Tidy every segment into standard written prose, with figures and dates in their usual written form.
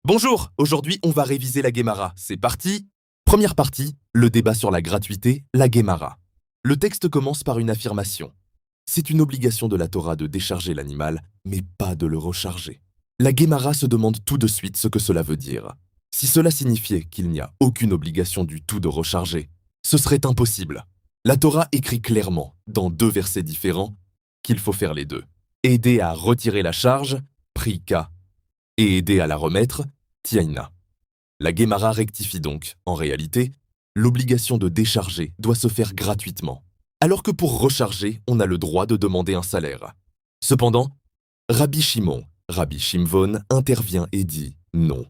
Bonjour, aujourd'hui on va réviser la Guémara. C'est parti. Première partie, le débat sur la gratuité, la Guémara. Le texte commence par une affirmation. C'est une obligation de la Torah de décharger l'animal, mais pas de le recharger. La Guémara se demande tout de suite ce que cela veut dire. Si cela signifiait qu'il n'y a aucune obligation du tout de recharger, ce serait impossible. La Torah écrit clairement, dans deux versets différents, qu'il faut faire les deux. Aider à retirer la charge, prika, et aider à la remettre, tiaina. La Guémara rectifie donc, en réalité, l'obligation de décharger doit se faire gratuitement, alors que pour recharger, on a le droit de demander un salaire. Cependant, Rabbi Shimon intervient et dit non.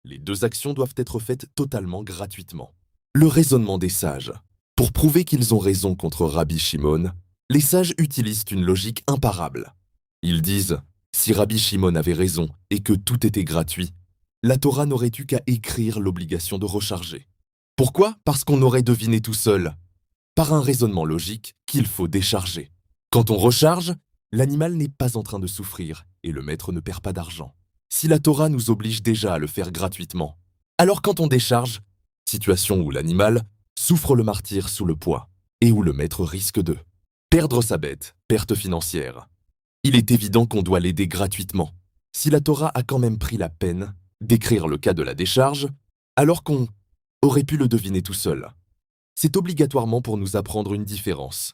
Les deux actions doivent être faites totalement gratuitement. Le raisonnement des sages. Pour prouver qu'ils ont raison contre Rabbi Shimon, les sages utilisent une logique imparable. Ils disent si Rabbi Shimon avait raison et que tout était gratuit, la Torah n'aurait eu qu'à écrire l'obligation de recharger. Pourquoi? Parce qu'on aurait deviné tout seul, par un raisonnement logique, qu'il faut décharger. Quand on recharge, l'animal n'est pas en train de souffrir et le maître ne perd pas d'argent. Si la Torah nous oblige déjà à le faire gratuitement, alors quand on décharge, situation où l'animal souffre le martyre sous le poids et où le maître risque de perdre sa bête, perte financière. Il est évident qu'on doit l'aider gratuitement. Si la Torah a quand même pris la peine d'écrire le cas de la décharge, alors qu'on aurait pu le deviner tout seul. C'est obligatoirement pour nous apprendre une différence.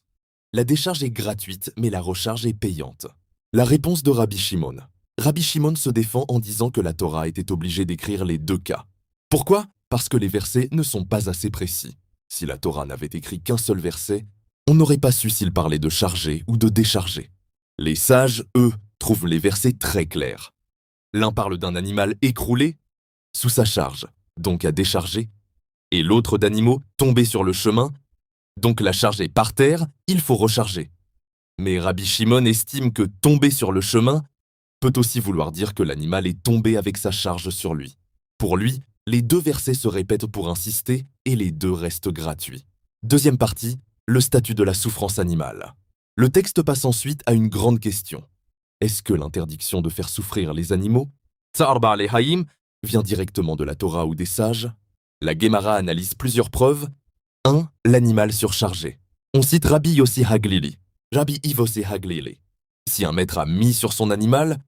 La décharge est gratuite, mais la recharge est payante. La réponse de Rabbi Shimon. Rabbi Shimon se défend en disant que la Torah était obligée d'écrire les deux cas. Pourquoi? Parce que les versets ne sont pas assez précis. Si la Torah n'avait écrit qu'un seul verset, on n'aurait pas su s'il parlait de charger ou de décharger. Les sages, eux, trouvent les versets très clairs. L'un parle d'un animal écroulé, sous sa charge, donc à décharger, et l'autre d'animaux tombés sur le chemin, donc la charge est par terre, il faut recharger. Mais Rabbi Shimon estime que tomber sur le chemin peut aussi vouloir dire que l'animal est tombé avec sa charge sur lui. Pour lui, les deux versets se répètent pour insister et les deux restent gratuits. Deuxième partie, le statut de la souffrance animale. Le texte passe ensuite à une grande question. Est-ce que l'interdiction de faire souffrir les animaux, Tsar Ba'alei Hayim, vient directement de la Torah ou des sages? La Guémara analyse plusieurs preuves. 1. L'animal surchargé. On cite Rabbi Yossi Haglili, Rabbi Yossi Haglili. Si un maître a mis sur son animal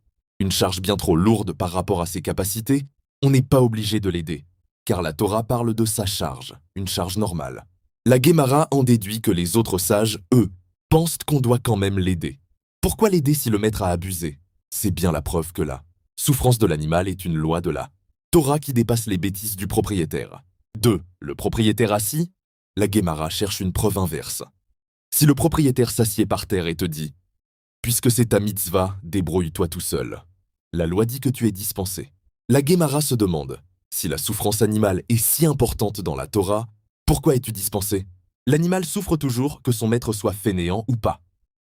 une charge bien trop lourde par rapport à ses capacités, on n'est pas obligé de l'aider, car la Torah parle de sa charge, une charge normale. La Guémara en déduit que les autres sages, eux, pensent qu'on doit quand même l'aider. Pourquoi l'aider si le maître a abusé? C'est bien la preuve que la souffrance de l'animal est une loi de la Torah qui dépasse les bêtises du propriétaire. 2. Le propriétaire assis. La Guémara cherche une preuve inverse. Si le propriétaire s'assied par terre et te dit « Puisque c'est ta mitzvah, débrouille-toi tout seul », la loi dit que tu es dispensé. La Guémara se demande si la souffrance animale est si importante dans la Torah, pourquoi es-tu dispensé? L'animal souffre toujours que son maître soit fainéant ou pas.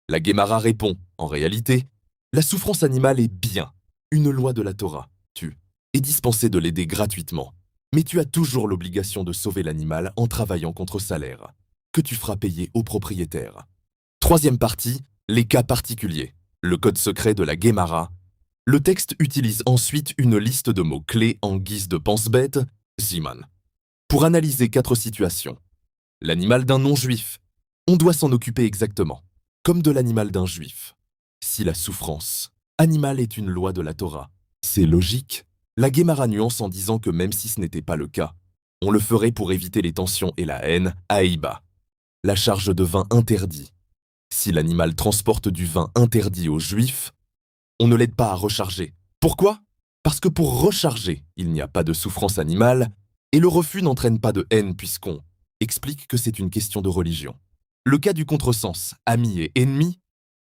La Guémara répond, en réalité, la souffrance animale est bien, une loi de la Torah. Tu es dispensé de l'aider gratuitement, mais tu as toujours l'obligation de sauver l'animal en travaillant contre salaire, que tu feras payer au propriétaire. Troisième partie, les cas particuliers. Le code secret de la Guémara. Le texte utilise ensuite une liste de mots-clés en guise de pense-bête, Ziman, pour analyser 4 situations. L'animal d'un non-juif. On doit s'en occuper exactement, comme de l'animal d'un juif. Si la souffrance animale est une loi de la Torah, c'est logique. La Guémara nuance en disant que même si ce n'était pas le cas, on le ferait pour éviter les tensions et la haine, Aïba. La charge de vin interdit. Si l'animal transporte du vin interdit aux juifs, on ne l'aide pas à recharger. Pourquoi? Parce que pour recharger, il n'y a pas de souffrance animale, et le refus n'entraîne pas de haine puisqu'on explique que c'est une question de religion. Le cas du contresens, ami et ennemi,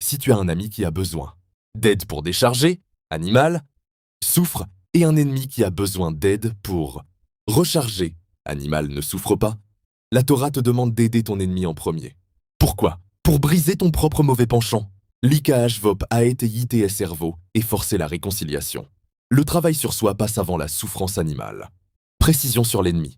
si tu as un ami qui a besoin d'aide pour décharger, animal, souffre, et un ennemi qui a besoin d'aide pour recharger, animal ne souffre pas, la Torah te demande d'aider ton ennemi en premier. Pourquoi? Pour briser ton propre mauvais penchant. L'Ikaach Vop a été yité cerveau et forcer la réconciliation. Le travail sur soi passe avant la souffrance animale. Précision sur l'ennemi.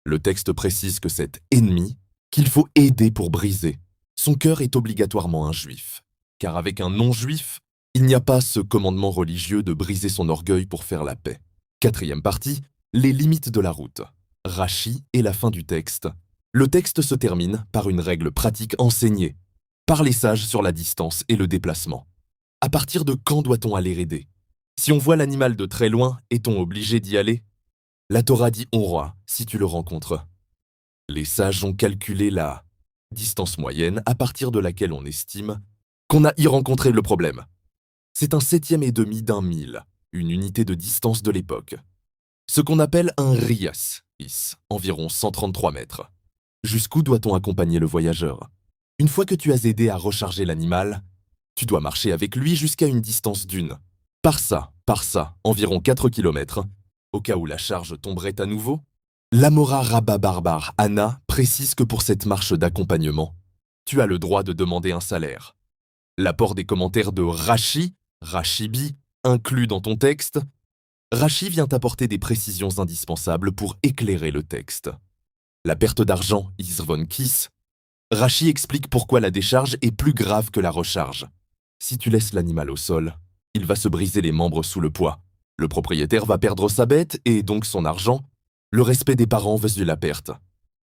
Le texte précise que cet ennemi, qu'il faut aider pour briser, son cœur est obligatoirement un juif. Car avec un non-juif, il n'y a pas ce commandement religieux de briser son orgueil pour faire la paix. Quatrième partie, les limites de la route. Rachi et la fin du texte. Le texte se termine par une règle pratique enseignée par les sages sur la distance et le déplacement. À partir de quand doit-on aller raider? Si on voit l'animal de très loin, est-on obligé d'y aller? La Torah dit honra si tu le rencontres. Les sages ont calculé la distance moyenne à partir de laquelle on estime qu'on a y rencontré le problème. C'est un septième et demi d'un mille, une unité de distance de l'époque. Ce qu'on appelle un rias, environ 133 mètres. Jusqu'où doit-on accompagner le voyageur? Une fois que tu as aidé à recharger l'animal, tu dois marcher avec lui jusqu'à une distance d'une. Par ça, environ 4 kilomètres, au cas où la charge tomberait à nouveau. L'Amora Rabba Barbar Anna précise que pour cette marche d'accompagnement, tu as le droit de demander un salaire. L'apport des commentaires de Rashi, Rashibi, inclus dans ton texte, Rashi vient apporter des précisions indispensables pour éclairer le texte. La perte d'argent, Isvon Kiss, Rashi explique pourquoi la décharge est plus grave que la recharge. Si tu laisses l'animal au sol, il va se briser les membres sous le poids. Le propriétaire va perdre sa bête et donc son argent. Le respect des parents veut la perte.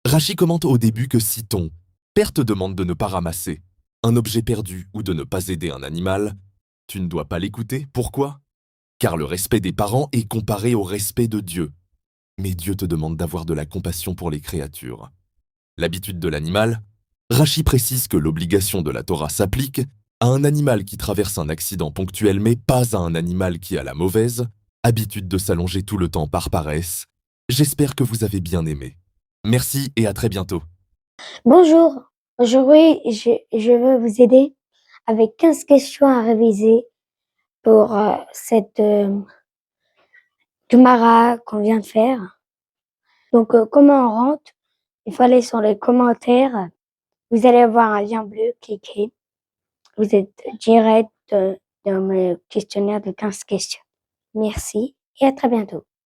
Rashi commente au début que si ton père te demande de ne pas ramasser un objet perdu ou de ne pas aider un animal, tu ne dois pas l'écouter. Pourquoi? Car le respect des parents est comparé au respect de Dieu. Mais Dieu te demande d'avoir de la compassion pour les créatures. L'habitude de l'animal, Rashi précise que l'obligation de la Torah s'applique à un animal qui traverse un accident ponctuel mais pas à un animal qui a la mauvaise habitude de s'allonger tout le temps par paresse. J'espère que vous avez bien aimé. Merci et à très bientôt. Bonjour, aujourd'hui je veux vous aider avec 15 questions à réviser pour cette Gemara qu'on vient de faire. Donc comment on rentre? Il faut aller sur les commentaires. Vous allez voir un lien bleu, cliquez. Vous êtes direct dans le questionnaire de 15 questions. Merci et à très bientôt.